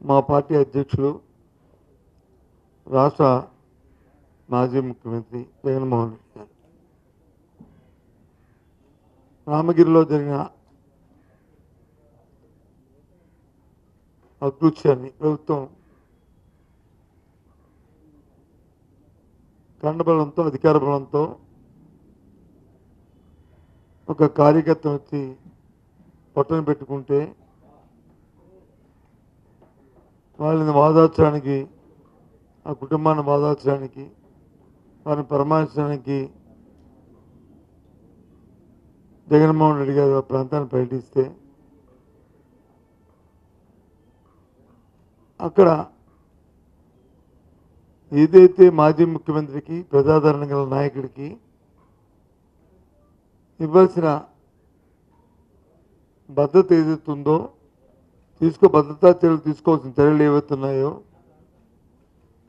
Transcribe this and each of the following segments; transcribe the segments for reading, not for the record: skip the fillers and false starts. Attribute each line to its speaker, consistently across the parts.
Speaker 1: మా పార్టీ అధ్యక్షులు రాష్ట్ర మాజీ ముఖ్యమంత్రి జగన్మోహన్ రెడ్డి గారు రామగిరిలో జరిగిన అకృత్యాన్ని ప్రభుత్వం కండబలంతో అధికార బలంతో ఒక కార్యకర్త వచ్చి పట్టున పెట్టుకుంటే వాళ్ళని వాదార్చడానికి ఆ కుటుంబాన్ని వాదార్చడానికి వారిని పరామర్శించడానికి జగన్మోహన్ రెడ్డి గారు ఆ ప్రాంతాన్ని పర్యటిస్తే అక్కడ ఏదైతే మాజీ ముఖ్యమంత్రికి ప్రజాదరణ గల నాయకుడికి ఇవ్వాల్సిన భద్రత ఏదైతుందో భద్రతా చర్యలు తీసుకోవాల్సిన చర్యలు ఏవైతున్నాయో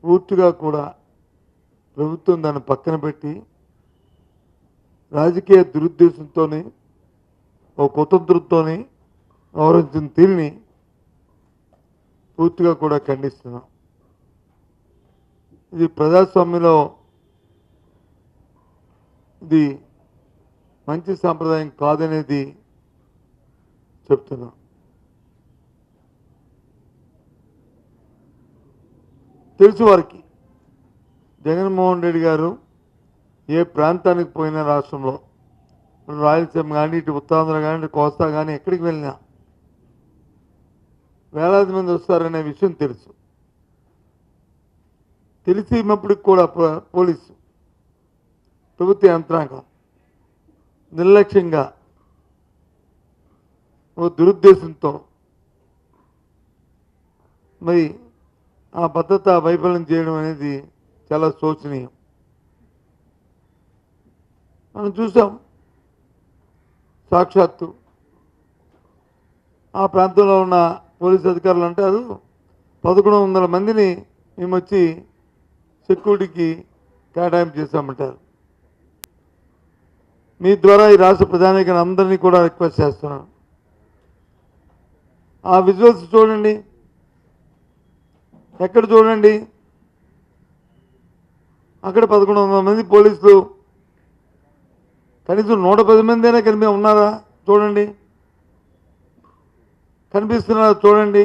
Speaker 1: పూర్తిగా కూడా ప్రభుత్వం దాన్ని పక్కన పెట్టి రాజకీయ దురుద్దేశంతో ఓ కుతంత్రంతో వ్యవహరించిన తీరుని పూర్తిగా కూడా ఖండిస్తున్నాం. ఇది ప్రజాస్వామ్యంలో ఇది మంచి సాంప్రదాయం కాదనేది చెప్తున్నాం. తెలుసు వారికి జగన్మోహన్ రెడ్డి గారు ఏ ప్రాంతానికి పోయినా రాష్ట్రంలో రాయలసీమ కానీ ఇటు ఉత్తరాంధ్ర కానీ ఇటు కోస్తా కానీ ఎక్కడికి వెళ్ళినా వేలాది మంది వస్తారనే విషయం తెలుసు. తెలిసినప్పటికి కూడా పోలీసు ప్రభుత్వ యంత్రాంగం నిర్లక్ష్యంగా ఓ దురుద్దేశంతో మరి ఆ భద్రత వైఫల్యం చేయడం అనేది చాలా శోచనీయం. మనం చూసాం సాక్షాత్తు ఆ ప్రాంతంలో ఉన్న పోలీసు అధికారులు అంటారు 1100 మందిని మేము వచ్చి సెక్యూరిటీకి కేటాయింపు చేశామంటారు. మీ ద్వారా ఈ రాష్ట్ర ప్రజానీకాన్ని అందరినీ కూడా రిక్వెస్ట్ చేస్తున్నాను, ఆ విజువల్స్ చూడండి, ఎక్కడ చూడండి, అక్కడ 1100 మంది పోలీసులు కనీసం 110 మంది అయినా ఉన్నారా చూడండి, కనిపిస్తున్నారా చూడండి.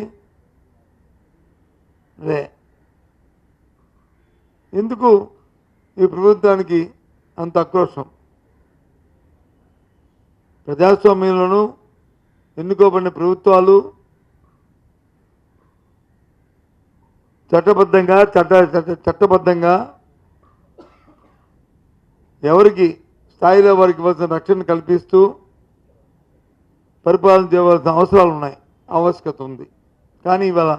Speaker 1: అదే ఎందుకు ఈ ప్రభుత్వానికి అంత ఆక్రోశం? ప్రజాస్వామ్యంలోనూ ఎన్నుకోబడిన ప్రభుత్వాలు చట్టబద్ధంగా ఎవరికి స్థాయిలో వారికి ఇవ్వాల్సిన రక్షణ కల్పిస్తూ పరిపాలన చేయవలసిన అవసరాలు ఉన్నాయి, ఆవశ్యకత ఉంది. కానీ ఇవాళ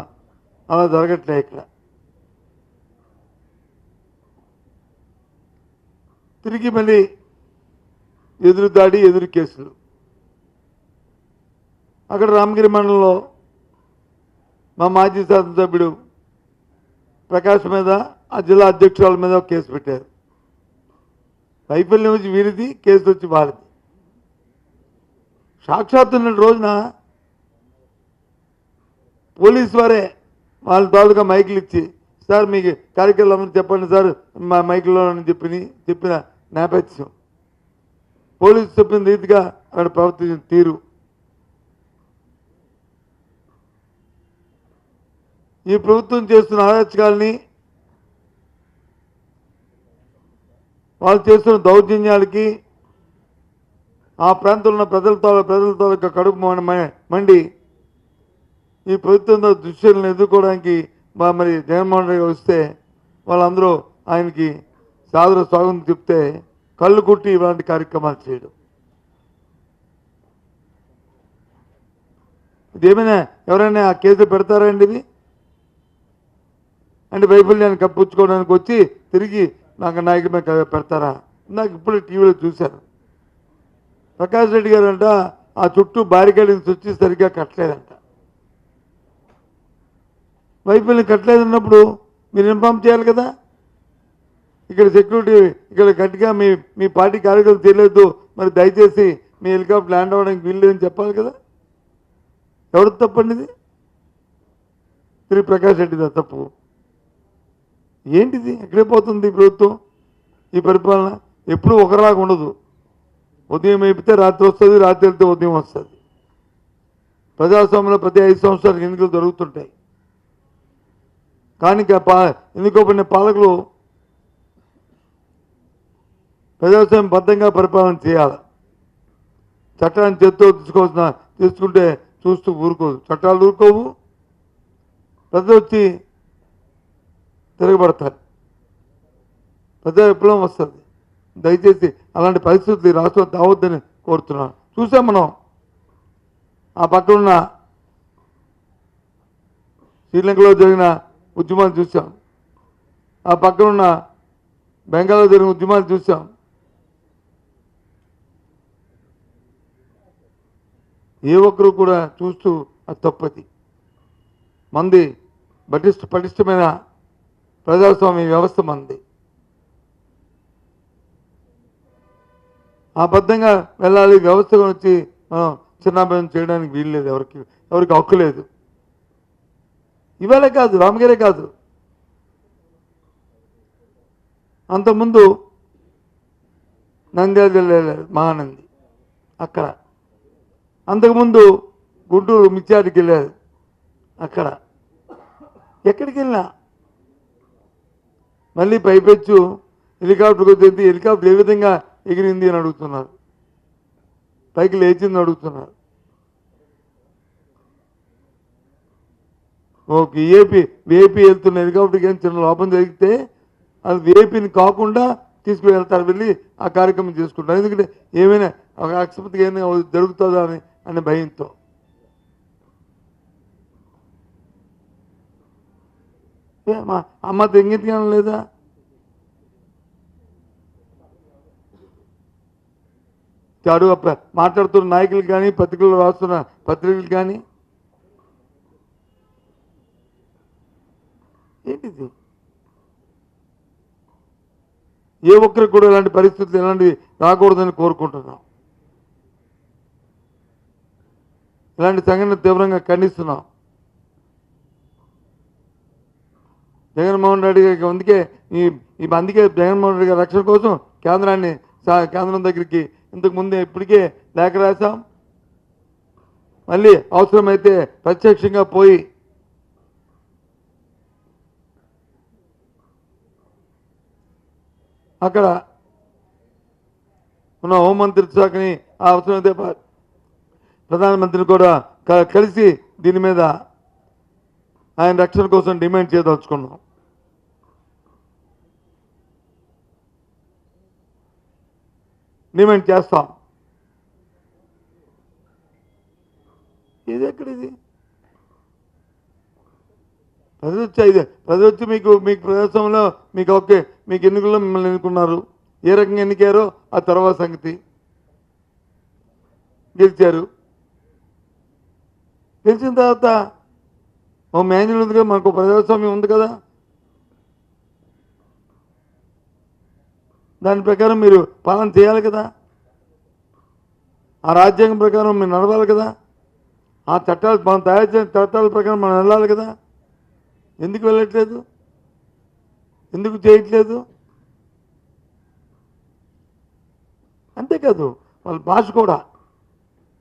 Speaker 1: అలా జరగట్లే. ఇక్కడ తిరిగి మళ్ళీ ఎదురు దాడి, ఎదురు కేసులు. అక్కడ రామగిరి మండలంలో మా మాజీ శాసనసభ్యుడు ప్రకాష్ మీద, ఆ జిల్లా అధ్యక్షురాల మీద ఒక కేసు పెట్టారు. వైఫల్యం వచ్చి వీరిది, కేసు వచ్చి వాళ్ళది. సాక్షాత్తు ఉన్న రోజున పోలీసు వారే వాళ్ళ తాలూకా మైకులు ఇచ్చి, సార్ మీకు కార్యక్రమాలు చెప్పండి సార్ మా మైకుల్లో చెప్పిన నేపథ్యం, పోలీసు చెప్పిన రీతిగా అక్కడ ప్రవర్తించిన తీరు, ఈ ప్రభుత్వం చేస్తున్న అరాచకాలని, వాళ్ళు చేస్తున్న దౌర్జన్యాలకి ఆ ప్రాంతంలో ఉన్న ప్రజలతో కడుపు మండి ఈ ప్రభుత్వంతో దృశ్యాలను ఎదుర్కోవడానికి మరి జగన్మోహన్ రెడ్డి వస్తే వాళ్ళందరూ ఆయనకి సాదర స్వాగతం చెప్తే కళ్ళు కుట్టి ఇలాంటి కార్యక్రమాలు చేయడం, ఇదేమైనా ఎవరైనా ఆ కేసులు పెడతారండి? ఇది అంటే వైఫల్యాన్ని కప్పించుకోవడానికి వచ్చి తిరిగి నాకు నాయకుడి మీద పెడతారా? నాకు ఇప్పుడు టీవీలో చూశాను, ప్రకాష్ రెడ్డి గారు అంట ఆ చుట్టూ బారికేడింగ్స్ వచ్చి సరిగ్గా కట్టలేదంట. వైఫల్యం కట్టలేదన్నప్పుడు మీరు ఇన్ఫామ్ చేయాలి కదా. ఇక్కడ సెక్యూరిటీ ఇక్కడ గట్టిగా మీ పార్టీ కార్యక్రమం చేయలేదు, మరి దయచేసి మీ హెలికాప్టర్ ల్యాండ్ అవ్వడానికి వీల్లేదని చెప్పాలి కదా. ఎవరు తప్పండి ఇది? శ్రీ ప్రకాష్ రెడ్డిదా తప్పు? ఏంటిది? ఎక్కడే పోతుంది ఈ ప్రభుత్వం? ఈ పరిపాలన ఎప్పుడూ ఒకలాగా ఉండదు. ఉదయం అయిపోతే రాత్రి వస్తుంది, రాత్రి వెళ్తే ఉదయం వస్తుంది. ప్రజాస్వామ్యంలో ప్రతి 5 సంవత్సరాలకు ఎన్నికలు జరుగుతుంటాయి. కానీ ఎన్నుకోబడిన పాలకులు ప్రజాస్వామ్యబద్ధంగా పరిపాలన చేయాలి. చట్టాన్ని చేత్తో తీసుకుంటే చూస్తూ ఊరుకోదు. చట్టాలు ఊరుకోవు, ప్రజలు వచ్చి తిరగబడతారు. ప్రజా విప్లవం వస్తుంది. దయచేసి అలాంటి పరిస్థితులు ఈ రాష్ట్రం తావద్దని కోరుతున్నాను. చూసాం మనం ఆ పక్కనున్న శ్రీలంకలో జరిగిన ఉద్యమాలు చూసాం, ఆ పక్కనున్న బెంగాల్లో జరిగిన ఉద్యమాలు చూసాం. ఏ ఒక్కరు కూడా చూస్తూ అది తప్పది. మంది పటిష్టమైన ప్రజాస్వామ్య వ్యవస్థ మంది. అబద్ధంగా వెళ్ళాలి, వ్యవస్థగా వచ్చి మనం చిన్నాభిన్నం చేయడానికి వీలు లేదు. ఎవరికి హక్కు లేదు. ఇవాళ కాదు, రామగిరే కాదు, అంతకుముందు నంద్యాల జిల్లా మహానంది అక్కడ, అంతకుముందు గుంటూరు మిర్చాటికి వెళ్ళారు అక్కడ. ఎక్కడికి వెళ్ళినా మళ్ళీ పైపెచ్చు హెలికాప్టర్కి వచ్చేది. హెలికాప్టర్ ఏ విధంగా ఎగిరింది అని అడుగుతున్నారు, పైకి లేచింది అడుగుతున్నారు. విఐపి వెళ్తున్న హెలికాప్టర్కి ఏం చిన్న లోపం జరిగితే అది విఐపిని కాకుండా తీసుకువెళ్తారు, వెళ్ళి ఆ కార్యక్రమం చేసుకుంటారు. ఎందుకంటే ఏమైనా ఒక అకస్మాత్తుగా ఏమైనా జరుగుతుందా అనే భయంతో. మా అమ్మ తెంగితనం లేదా? చాడు మాట్లాడుతున్న నాయకులు కానీ, పత్రికలు రాస్తున్న పత్రికలు కానీ ఏంటిది? ఏ ఒక్కరికి కూడా ఇలాంటి పరిస్థితులు ఎలాంటివి రాకూడదని కోరుకుంటున్నాం. ఇలాంటి సంఘటన తీవ్రంగా ఖండిస్తున్నాం. జగన్మోహన్ రెడ్డి గారికి అందుకే జగన్మోహన్ రెడ్డి గారి రక్షణ కోసం కేంద్రం దగ్గరికి ఇంతకు ముందే ఇప్పటికే లేఖ రాశాం. మళ్ళీ అవసరమైతే ప్రత్యక్షంగా పోయి అక్కడ ఉన్న హోంమంత్రిత్వ శాఖని అవసరమైతే ప్రధానమంత్రిని కూడా కలిసి దీని మీద ఆయన రక్షణ కోసం డిమాండ్ చేయదలుచుకున్నాం. డిమాండ్ చేస్తాం. ఇది ఎక్కడిది? ప్రజలు వచ్చి మీకు ప్రదేశంలో మీకు ఎన్నికల్లో మిమ్మల్ని ఎన్నుకున్నారు. ఏ రకంగా ఎన్నికారో ఆ తర్వాత సంగతి. గెలిచారు. గెలిచిన తర్వాత ఓ మాన్యువల్ ఉంది కదా, మనకు ప్రజాస్వామ్యం ఉంది కదా, దాని ప్రకారం మీరు పాలన చేయాలి కదా, ఆ రాజ్యాంగం ప్రకారం మీరు నడవాలి కదా, ఆ చట్టాలు మనం తయారు చేసిన చట్టాల ప్రకారం మనం వెళ్ళాలి కదా. ఎందుకు వెళ్ళట్లేదు? ఎందుకు చేయట్లేదు? అంతేకాదు వాళ్ళ భాష కూడా